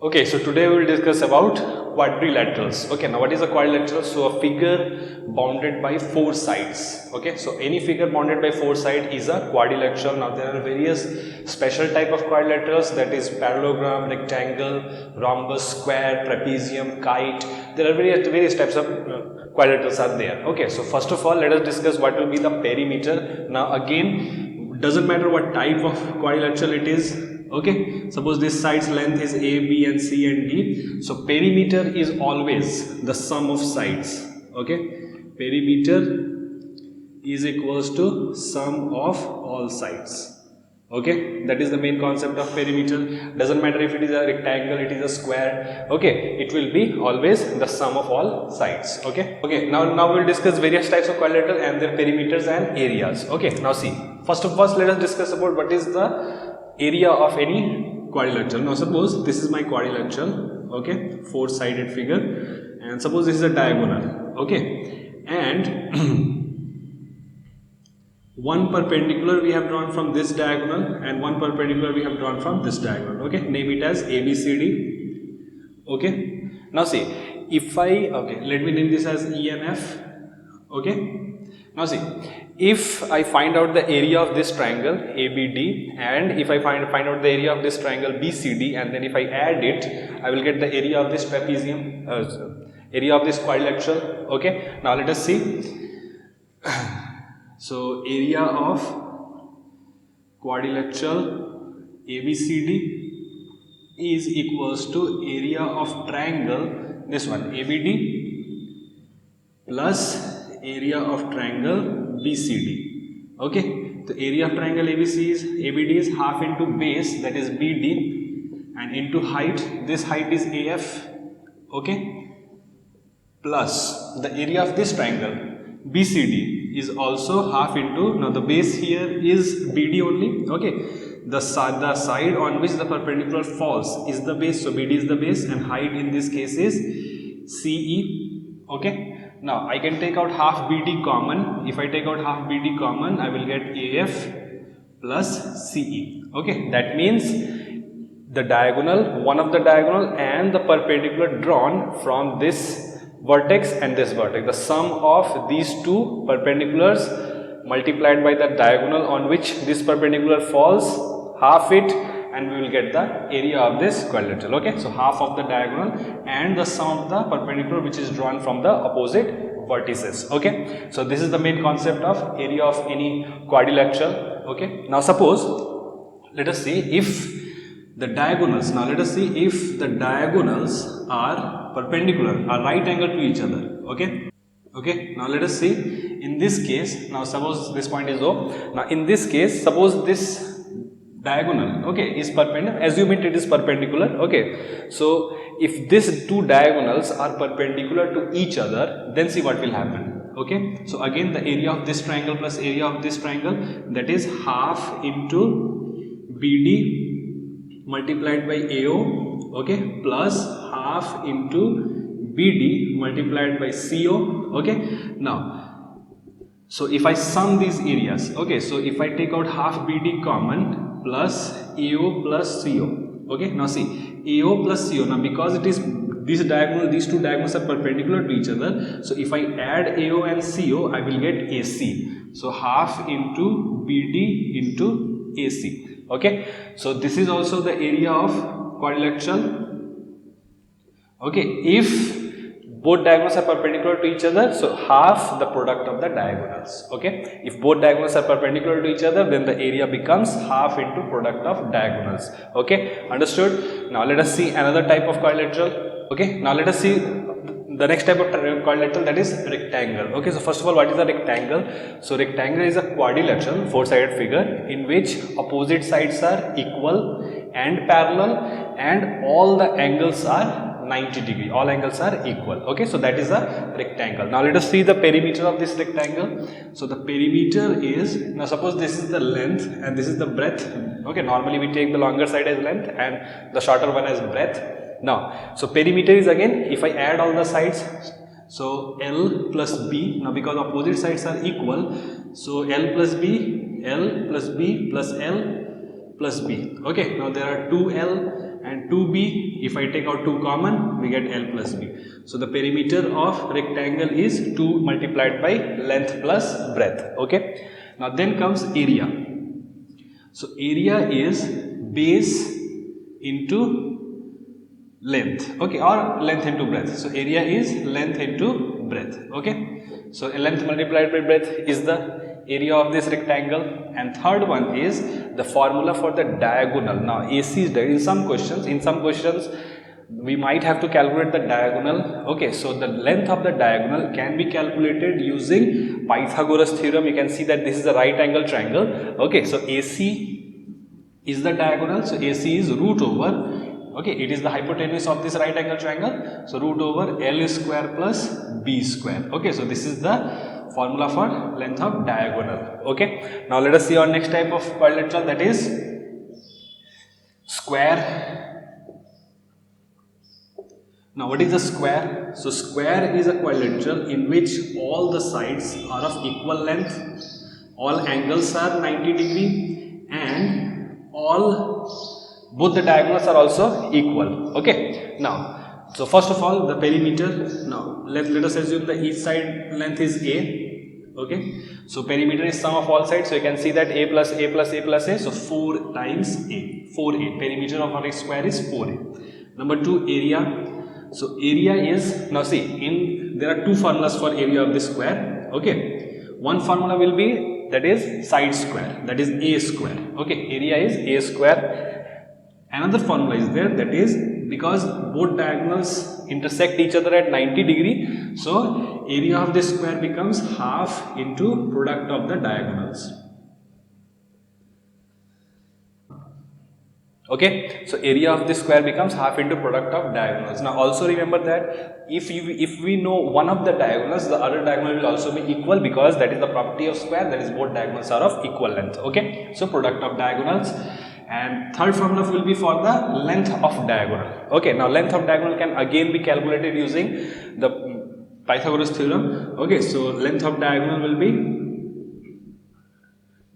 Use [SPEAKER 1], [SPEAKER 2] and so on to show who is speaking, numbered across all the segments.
[SPEAKER 1] Okay, so today we will discuss about quadrilaterals. Okay, now what is a quadrilateral? So a figure bounded by four sides. Okay, so any figure bounded by four sides is a quadrilateral. Now there are various special type of quadrilaterals, that is parallelogram, rectangle, rhombus, square, trapezium, kite. There are various types of quadrilaterals are there. Okay, so first of all let us discuss what will be the perimeter. Now again, doesn't matter what type of quadrilateral it is. Okay, suppose this side's length is A, B and C and D. So perimeter is always the sum of sides. Okay, perimeter is equals to sum of all sides. Okay, that is the main concept of perimeter. Doesn't matter if it is a rectangle, it is a square. Okay, it will be always the sum of all sides. Okay, now we'll discuss various types of quadrilateral and their perimeters and areas. Okay, now see, first of all let us discuss about what is the area of any quadrilateral. Now suppose this is my quadrilateral, okay, four sided figure, and suppose this is a diagonal, okay, and one perpendicular we have drawn from this diagonal and one perpendicular we have drawn from this diagonal. Okay, name it as ABCD. Okay, now see, if I, okay, let me name this as E and F. Okay, now see, if I find out the area of this triangle ABD, and if I find out the area of this triangle BCD, and then if I add it, I will get the area of this trapezium, area of this quadrilateral. Okay, now let us see. So area of quadrilateral ABCD is equals to area of triangle, this one ABD, plus area of triangle BCD. Okay, the area of triangle ABD is half into base, that is BD, and into height, this height is AF. Okay, plus the area of this triangle BCD is also half into, now the base here is BD only. Okay, the side on which the perpendicular falls is the base, so BD is the base, and height in this case is CE. Okay, now I can take out half BD common. If I take out half BD common, I will get AF plus CE. Okay, that means the diagonal, one of the diagonal and the perpendicular drawn from this vertex and this vertex, the sum of these two perpendiculars multiplied by the diagonal on which this perpendicular falls, half it, and we will get the area of this quadrilateral. Okay, so half of the diagonal and the sum of the perpendicular which is drawn from the opposite vertices. Okay, so this is the main concept of area of any quadrilateral. Okay, now suppose, let us see if the diagonals, now let us see if the diagonals are perpendicular, are right angle to each other. Okay, now let us see, in this case, now suppose this point is O. Now in this case, suppose this diagonal, okay, is perpendicular, assume it is perpendicular. Okay, so if these two diagonals are perpendicular to each other, then see what will happen. Okay, so again the area of this triangle plus area of this triangle, that is half into BD multiplied by AO, okay, plus half into BD multiplied by CO. Okay, now so if I sum these areas, okay, so if I take out half BD common plus AO plus CO. Okay, now see, AO plus CO, now because it is this diagonal, these two diagonals are perpendicular to each other, so if I add AO and CO, I will get AC. So half into BD into AC. Okay, so this is also the area of quadrilateral. Okay, if both diagonals are perpendicular to each other, so half the product of the diagonals. Okay, if both diagonals are perpendicular to each other, then the area becomes half into product of diagonals. Okay, understood? Now let us see another type of quadrilateral. Okay, now let us see the next type of quadrilateral, that is rectangle. Okay, so first of all, what is a rectangle? So rectangle is a quadrilateral four-sided figure in which opposite sides are equal and parallel and all the angles are 90 degree, all angles are equal. Okay, so that is a rectangle. Now let us see the perimeter of this rectangle. So the perimeter is, now suppose this is the length and this is the breadth. Okay, normally we take the longer side as length and the shorter one as breadth. Now, so perimeter is, again, if I add all the sides, so L plus B, now because opposite sides are equal, so L plus B plus L plus B. Okay, now there are 2L and 2b, if I take out 2 common, we get L plus b. So the perimeter of rectangle is 2 multiplied by length plus breadth. Okay. Now then comes area. So area is base into length, okay, or length into breadth. So area is length into breadth. Okay. So length multiplied by breadth is the area of this rectangle. And third one is the formula for the diagonal. Now AC is there in some questions. In some questions we might have to calculate the diagonal. Okay, so the length of the diagonal can be calculated using Pythagoras theorem. You can see that this is a right angle triangle. Okay, so AC is the diagonal. So AC is root over, okay, it is the hypotenuse of this right angle triangle. So root over L square plus B square. Okay, so this is the formula for length of diagonal. Okay, now let us see our next type of quadrilateral, that is square. Now what is a square? So square is a quadrilateral in which all the sides are of equal length, all angles are 90 degree, and both the diagonals are also equal. Okay, now so first of all the perimeter. Now let us assume that each side length is A. Okay, so perimeter is sum of all sides, so you can see that A plus A plus A plus A, so 4 times A, 4A. Perimeter of our square is 4A. Number 2, area. So area is, now see, there are two formulas for area of the square. Okay, one formula will be, that is side square, that is A square. Okay, area is A square. Another formula is there, that is because both diagonals intersect each other at 90 degree, so area of the square becomes half into product of the diagonals. Okay, so area of the square becomes half into product of diagonals. Now also remember that if we know one of the diagonals, the other diagonal will also be equal, because that is the property of square, that is both diagonals are of equal length. Okay, so product of diagonals. And third formula will be for the length of diagonal. Okay, now length of diagonal can again be calculated using the Pythagoras theorem. Okay, so length of diagonal will be,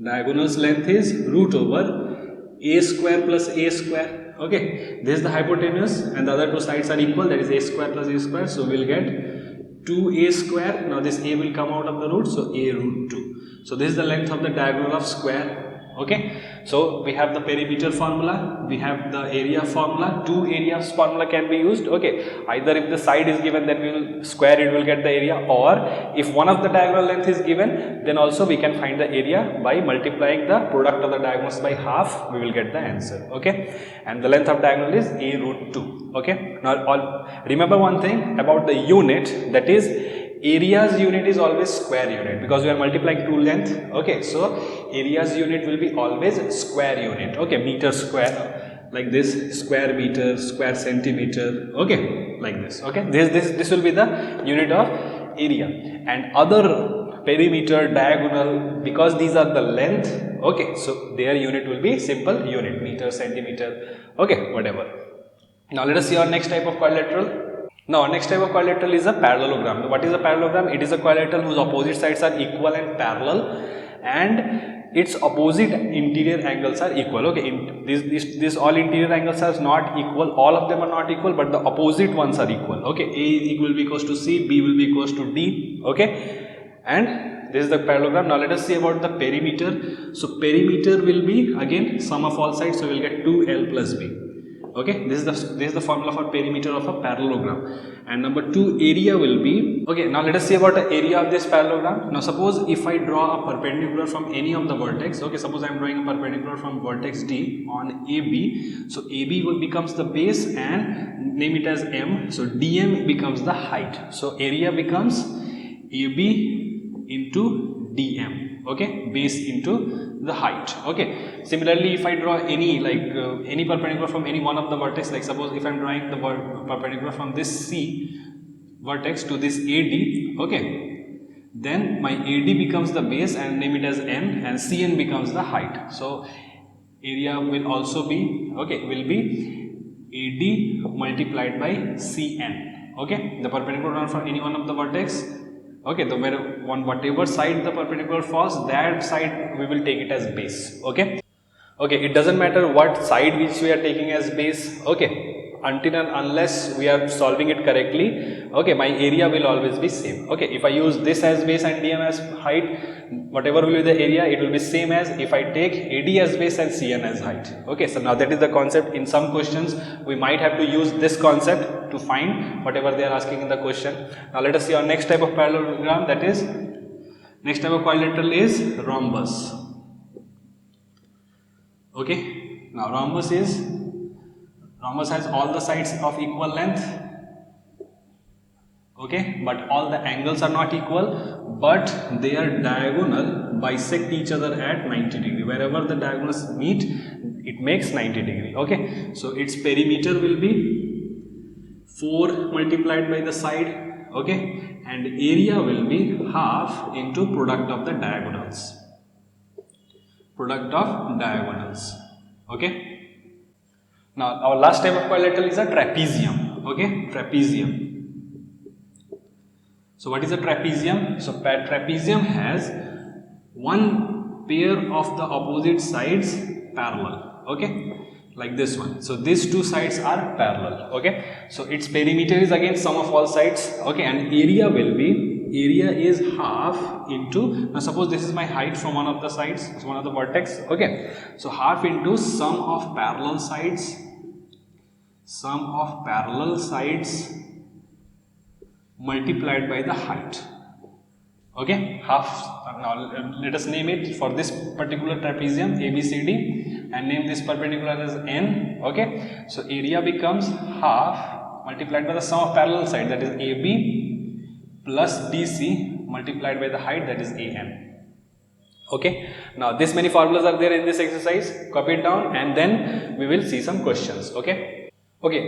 [SPEAKER 1] diagonal's length is root over A square plus A square. Okay, this is the hypotenuse and the other two sides are equal, that is A square plus A square, so we will get 2A square. Now this A will come out of the root, so A root 2. So this is the length of the diagonal of square. Okay, so we have the perimeter formula, we have the area formula, two areas formula can be used. Okay, either if the side is given, then we will square it, will get the area, or if one of the diagonal length is given, then also we can find the area by multiplying the product of the diagonals by half, we will get the answer. Okay, and the length of diagonal is A root 2. Okay, now remember one thing about the unit, that is area's unit is always square unit, because we are multiplying two length. Okay, so area's unit will be always square unit. Okay, meter square, like this, square meter, square centimeter. Okay, like this. Okay, this will be the unit of area. And other perimeter, diagonal, because these are the length. Okay, so their unit will be simple unit, meter, centimeter. Okay, whatever. Now let us see our next type of quadrilateral. Now next type of quadrilateral is a parallelogram. What is a parallelogram? It is a quadrilateral whose opposite sides are equal and parallel, and its opposite interior angles are equal. Okay, this all interior angles are not equal, all of them are not equal, but the opposite ones are equal. Okay, A will be equals to C, B will be equals to D. Okay, and this is the parallelogram. Now let us see about the perimeter. So perimeter will be again sum of all sides, so we will get 2L plus B. Okay, this is the formula for perimeter of a parallelogram. And number 2, area will be, okay, now let us see about the area of this parallelogram. Now suppose if I draw a perpendicular from any of the vertex, okay, suppose I am drawing a perpendicular from vertex D on AB, so AB becomes the base and name it as M, so DM becomes the height, so area becomes AB into DM. Okay, base into the height. Okay, similarly if I draw any any perpendicular from any one of the vertex, like suppose if I am drawing the perpendicular from this C vertex to this AD, okay, then my AD becomes the base and name it as N, and CN becomes the height. So area will also be, okay, will be AD multiplied by CN. Okay, the perpendicular from any one of the vertex. Okay, whatever side the perpendicular falls, that side we will take it as base. Okay, Okay, it doesn't matter what side which we are taking as base, okay, until and unless we are solving it correctly, okay, my area will always be same. Okay, if I use this as base and DM as height, whatever will be the area, it will be same as if I take AD as base and CN as height. Okay, so now that is the concept. In some questions we might have to use this concept to find whatever they are asking in the question. Now let us see our next type of parallelogram, that is, next type of quadrilateral is rhombus. Okay, now rhombus has all the sides of equal length, okay, but all the angles are not equal, but they are diagonal, bisect each other at 90 degree. Wherever the diagonals meet, it makes 90 degree. Okay, so its perimeter will be 4 multiplied by the side, okay, and area will be half into product of the diagonals. Okay. Now our last type of quadrilateral is a trapezium. Okay, trapezium. So what is a trapezium? So trapezium has one pair of the opposite sides parallel. Okay, like this one. So these two sides are parallel. Okay, so its perimeter is again sum of all sides. Okay, and area is half into, now suppose this is my height from one of the sides, one of the vertex. Okay, so half into sum of parallel sides multiplied by the height. Okay, half. Now let us name it for this particular trapezium ABCD and name this perpendicular as N. Okay, so area becomes half multiplied by the sum of parallel side, that is AB, plus BC multiplied by the height, that is AM. Okay, now this many formulas are there in this exercise. Copy it down and then we will see some questions. Okay,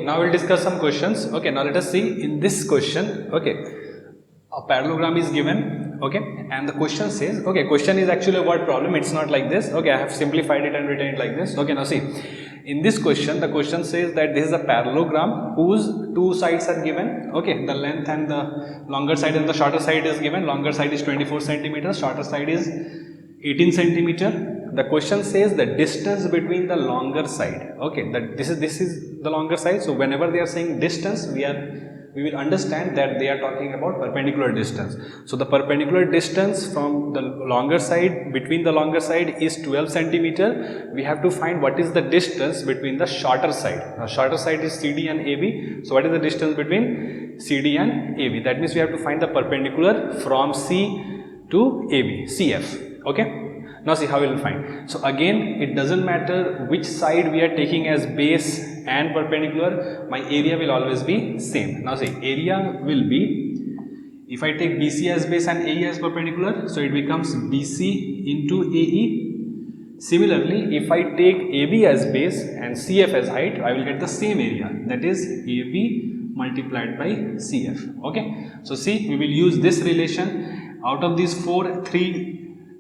[SPEAKER 1] now we'll discuss some questions. Okay, now let us see in this question. Okay, a parallelogram is given, okay, and the question says, okay, question is actually a word problem, it's not like this. Okay, I have simplified it and written it like this. Okay, now see, in this question, the question says that this is a parallelogram whose two sides are given. Okay, the length and the longer side and the shorter side is given. Longer side is 24 centimeters, shorter side is 18 centimeter. The question says the distance between the longer side. Okay, that this is the longer side. So whenever they are saying distance, we will understand that they are talking about perpendicular distance. So the perpendicular distance from the longer side, between the longer side, is 12 centimeter. We have to find what is the distance between the shorter side. Now shorter side is CD and AB. So what is the distance between CD and AB? That means we have to find the perpendicular from C to AB, CF. Okay. Now see how we will find. So again, it doesn't matter which side we are taking as base and perpendicular, my area will always be same. Now see, area will be, if I take BC as base and AE as perpendicular, so it becomes BC into AE. Similarly, if I take AB as base and CF as height, I will get the same area, that is AB multiplied by CF. Okay, so see, we will use this relation. Out of these three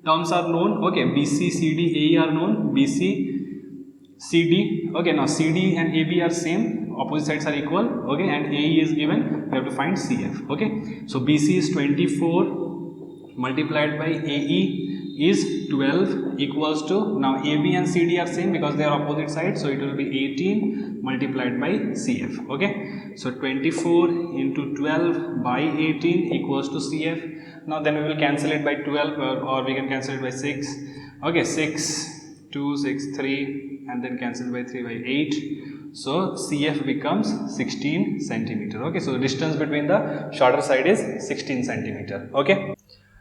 [SPEAKER 1] terms are known. Okay, BC, CD, AE are known. BC, CD. Okay, now CD and AB are same, opposite sides are equal. Okay, and AE is given, we have to find CF. Okay, so BC is 24 multiplied by AE is 12 equals to, now AB and CD are same because they are opposite sides, so it will be 18 multiplied by CF. Okay, so 24 into 12 by 18 equals to CF. Now then we will cancel it by 12 or we can cancel it by 6. Okay, 6, 2, 6, 3 and then cancel by 3 by 8. So CF becomes 16 centimeter. Okay, so the distance between the shorter side is 16 centimeter. Okay.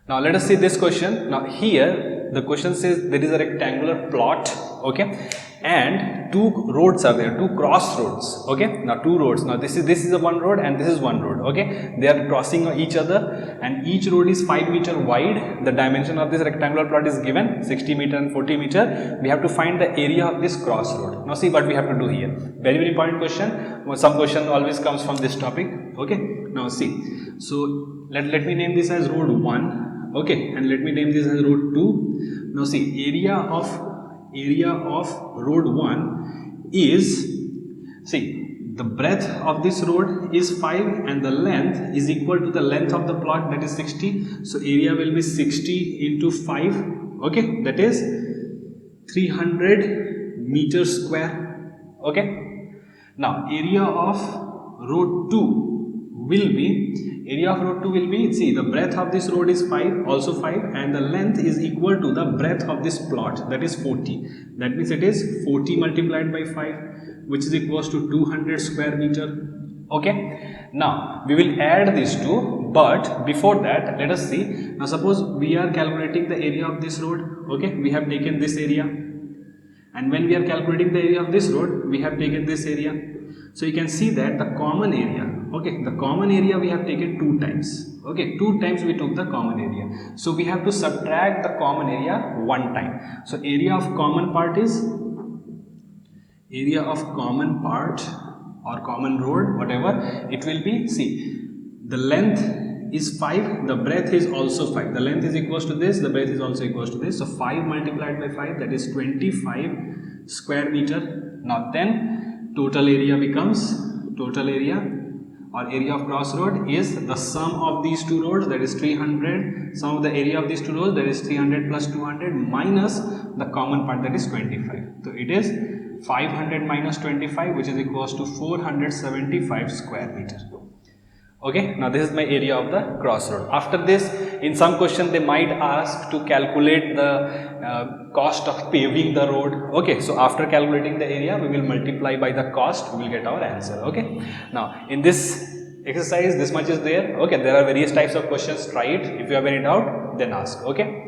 [SPEAKER 1] Now let us see this question. Now here the question says there is a rectangular plot, okay, and two roads are there, two crossroads. Okay, now two roads. Now this is a one road and this is one road. Okay, they are crossing each other and each road is 5 meter wide. The dimension of this rectangular plot is given 60 meter and 40 meter. We have to find the area of this crossroad. Now see what we have to do here. Very important question. Some question always comes from this topic. Okay, now see. So let me name this as road 1. Okay, and let me name this as road 2. Now see, area of road 1 is, see, the breadth of this road is 5 and the length is equal to the length of the plot, that is 60. So area will be 60 into 5. Okay, that is 300 meters square. Okay. Now area of road 2 will be, see, the breadth of this road is 5, also 5, and the length is equal to the breadth of this plot, that is 40. That means it is 40 multiplied by 5, which is equals to 200 square meter. Okay. Now we will add these two, but before that let us see. Now suppose we are calculating the area of this road. Okay, we have taken this area, and when we are calculating the area of this road, we have taken this area. So you can see that the common area, okay, the common area we have taken 2 times. Okay, 2 times we took the common area. So we have to subtract the common area 1 time. So area of common part is, area of common part or common road, whatever it will be, see, the length is 5, the breadth is also 5, the length is equals to this, the breadth is also equals to this. So 5 multiplied by 5, that is 25 square meter. Now then total area becomes, total area or area of crossroad is the sum of these two roads, that is 300, sum of the area of these two roads, that is 300 plus 200 minus the common part, that is 25. So it is 500 minus 25, which is equals to 475 square meter. Okay, now this is my area of the crossroad. After this, in some question they might ask to calculate the cost of paving the road. Okay, so after calculating the area, we will multiply by the cost, we will get our answer. Okay, now in this exercise, this much is there. Okay, there are various types of questions. Try it. If you have any doubt, then ask. Okay.